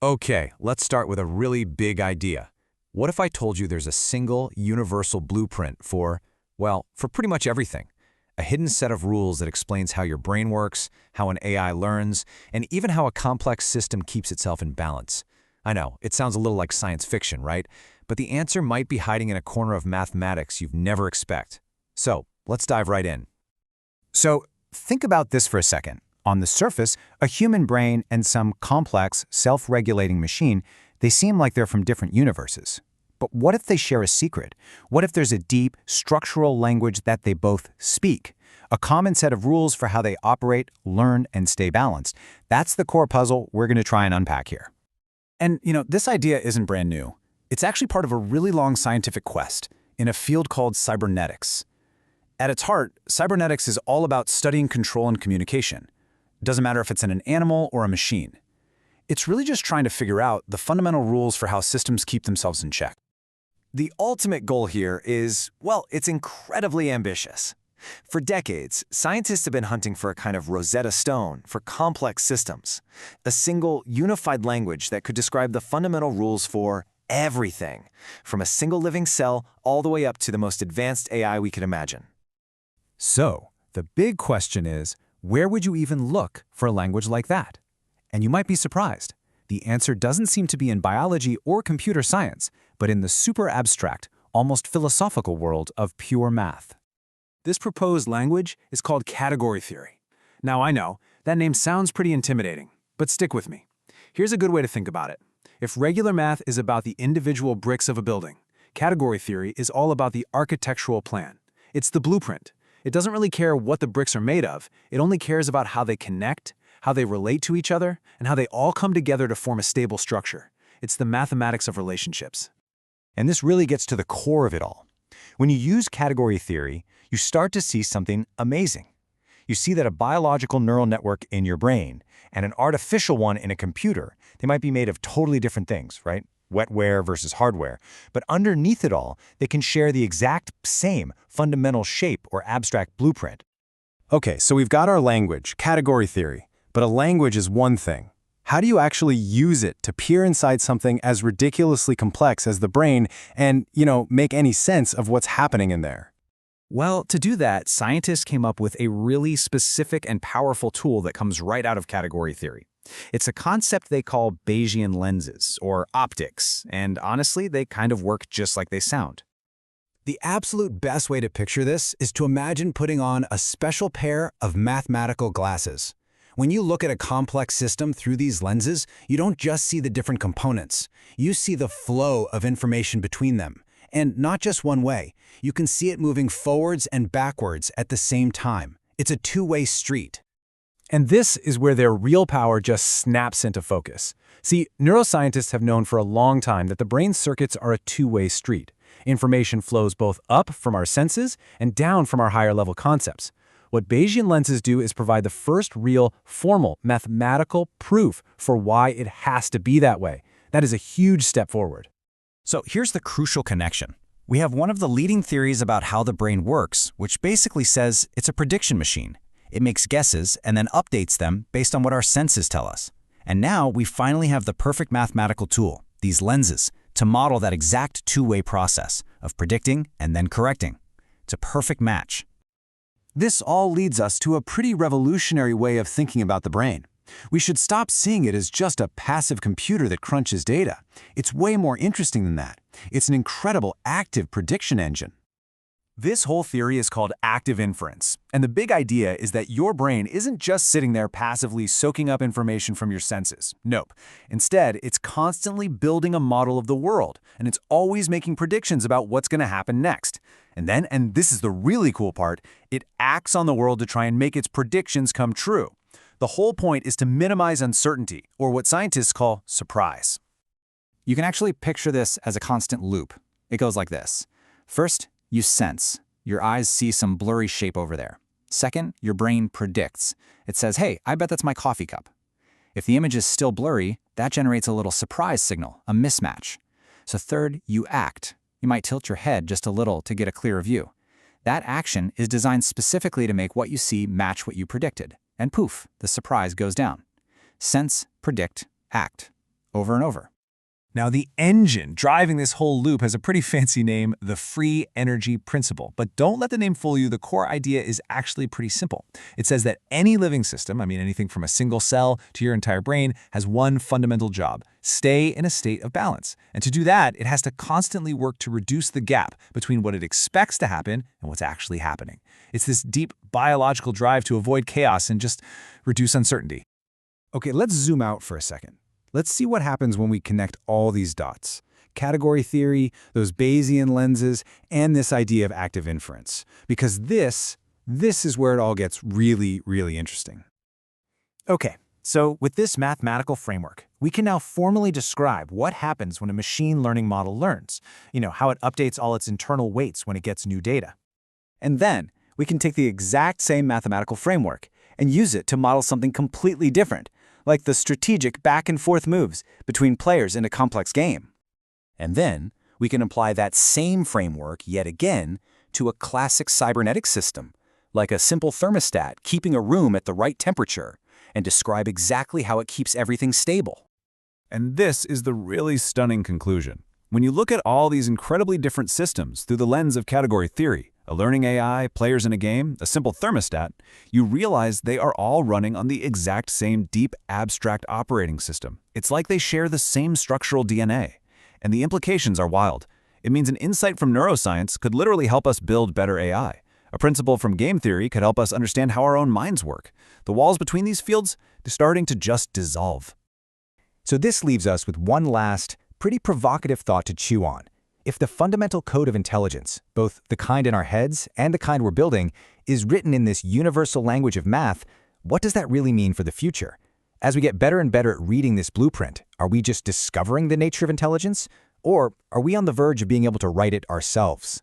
Okay, let's start with a really big idea. What if I told you there's a single, universal blueprint for, well, for pretty much everything? A hidden set of rules that explains how your brain works, how an AI learns, and even how a complex system keeps itself in balance. I know, it sounds a little like science fiction, right? But the answer might be hiding in a corner of mathematics you'd never expect. So, let's dive right in. So, think about this for a second. On the surface, a human brain and some complex, self-regulating machine, they seem like they're from different universes. But what if they share a secret? What if there's a deep, structural language that they both speak? A common set of rules for how they operate, learn, and stay balanced. That's the core puzzle we're going to try and unpack here. And, this idea isn't brand new. It's actually part of a really long scientific quest in a field called cybernetics. At its heart, cybernetics is all about studying control and communication. It doesn't matter if it's in an animal or a machine. It's really just trying to figure out the fundamental rules for how systems keep themselves in check. The ultimate goal here is, well, it's incredibly ambitious. For decades, scientists have been hunting for a kind of Rosetta Stone for complex systems, a single, unified language that could describe the fundamental rules for everything, from a single living cell all the way up to the most advanced AI we could imagine. So, the big question is, where would you even look for a language like that? And you might be surprised. The answer doesn't seem to be in biology or computer science, but in the super abstract, almost philosophical world of pure math. This proposed language is called category theory. Now I know, that name sounds pretty intimidating, but stick with me. Here's a good way to think about it. If regular math is about the individual bricks of a building, category theory is all about the architectural plan. It's the blueprint. It doesn't really care what the bricks are made of, it only cares about how they connect, how they relate to each other, and how they all come together to form a stable structure. It's the mathematics of relationships. And this really gets to the core of it all. When you use category theory, you start to see something amazing. You see that a biological neural network in your brain and an artificial one in a computer, they might be made of totally different things, right? Wetware versus hardware. But underneath it all, they can share the exact same fundamental shape or abstract blueprint. Okay, so we've got our language, category theory, but a language is one thing. How do you actually use it to peer inside something as ridiculously complex as the brain and, make any sense of what's happening in there? Well, to do that, scientists came up with a really specific and powerful tool that comes right out of category theory. It's a concept they call Bayesian lenses, or optics, and honestly, they kind of work just like they sound. The absolute best way to picture this is to imagine putting on a special pair of mathematical glasses. When you look at a complex system through these lenses, you don't just see the different components. You see the flow of information between them. And not just one way. You can see it moving forwards and backwards at the same time. It's a two-way street. And this is where their real power just snaps into focus. See, neuroscientists have known for a long time that the brain's circuits are a two-way street. Information flows both up from our senses and down from our higher-level concepts. What Bayesian lenses do is provide the first real, formal, mathematical proof for why it has to be that way. That is a huge step forward. So here's the crucial connection. We have one of the leading theories about how the brain works, which basically says it's a prediction machine. It makes guesses and then updates them based on what our senses tell us. And now we finally have the perfect mathematical tool, these lenses, to model that exact two-way process of predicting and then correcting. It's a perfect match. This all leads us to a pretty revolutionary way of thinking about the brain. We should stop seeing it as just a passive computer that crunches data. It's way more interesting than that. It's an incredible active prediction engine. This whole theory is called active inference, and the big idea is that your brain isn't just sitting there passively soaking up information from your senses. Nope. Instead, it's constantly building a model of the world, and it's always making predictions about what's going to happen next. And then, and this is the really cool part, it acts on the world to try and make its predictions come true. The whole point is to minimize uncertainty, or what scientists call surprise. You can actually picture this as a constant loop. It goes like this. First, you sense. Your eyes see some blurry shape over there. Second, your brain predicts. It says, hey, I bet that's my coffee cup. If the image is still blurry, that generates a little surprise signal, a mismatch. So third, you act. You might tilt your head just a little to get a clearer view. That action is designed specifically to make what you see match what you predicted. And poof, the surprise goes down. Sense, predict, act. over and over. Now, the engine driving this whole loop has a pretty fancy name, the free energy principle. But don't let the name fool you. The core idea is actually pretty simple. It says that any living system, anything from a single cell to your entire brain, has one fundamental job: stay in a state of balance. And to do that, it has to constantly work to reduce the gap between what it expects to happen and what's actually happening. It's this deep biological drive to avoid chaos and just reduce uncertainty. Okay, let's zoom out for a second. Let's see what happens when we connect all these dots. Category theory, those Bayesian lenses, and this idea of active inference. Because this is where it all gets really, really interesting. Okay, so with this mathematical framework, we can now formally describe what happens when a machine learning model learns, how it updates all its internal weights when it gets new data. And then we can take the exact same mathematical framework and use it to model something completely different, like the strategic back-and-forth moves between players in a complex game. And then we can apply that same framework yet again to a classic cybernetic system, like a simple thermostat keeping a room at the right temperature, and describe exactly how it keeps everything stable. And this is the really stunning conclusion. When you look at all these incredibly different systems through the lens of category theory, a learning AI, players in a game, a simple thermostat, you realize they are all running on the exact same deep, abstract operating system. It's like they share the same structural DNA. And the implications are wild. It means an insight from neuroscience could literally help us build better AI. A principle from game theory could help us understand how our own minds work. The walls between these fields are starting to just dissolve. So this leaves us with one last, pretty provocative thought to chew on. If the fundamental code of intelligence, both the kind in our heads and the kind we're building, is written in this universal language of math, what does that really mean for the future? As we get better and better at reading this blueprint, are we just discovering the nature of intelligence? Or are we on the verge of being able to write it ourselves?